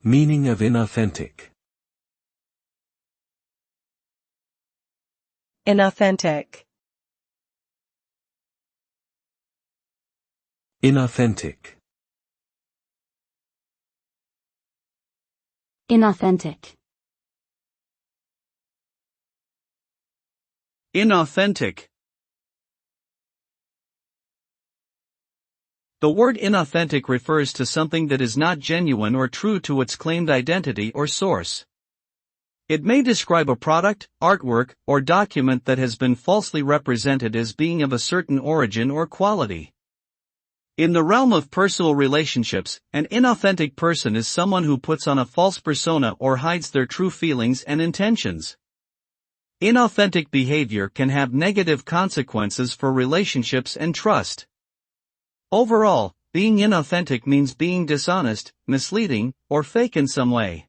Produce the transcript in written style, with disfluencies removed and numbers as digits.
Meaning of inauthentic. Inauthentic. Inauthentic. Inauthentic. Inauthentic. The word inauthentic refers to something that is not genuine or true to its claimed identity or source. It may describe a product, artwork, or document that has been falsely represented as being of a certain origin or quality. In the realm of personal relationships, an inauthentic person is someone who puts on a false persona or hides their true feelings and intentions. Inauthentic behavior can have negative consequences for relationships and trust. Overall, being inauthentic means being dishonest, misleading, or fake in some way.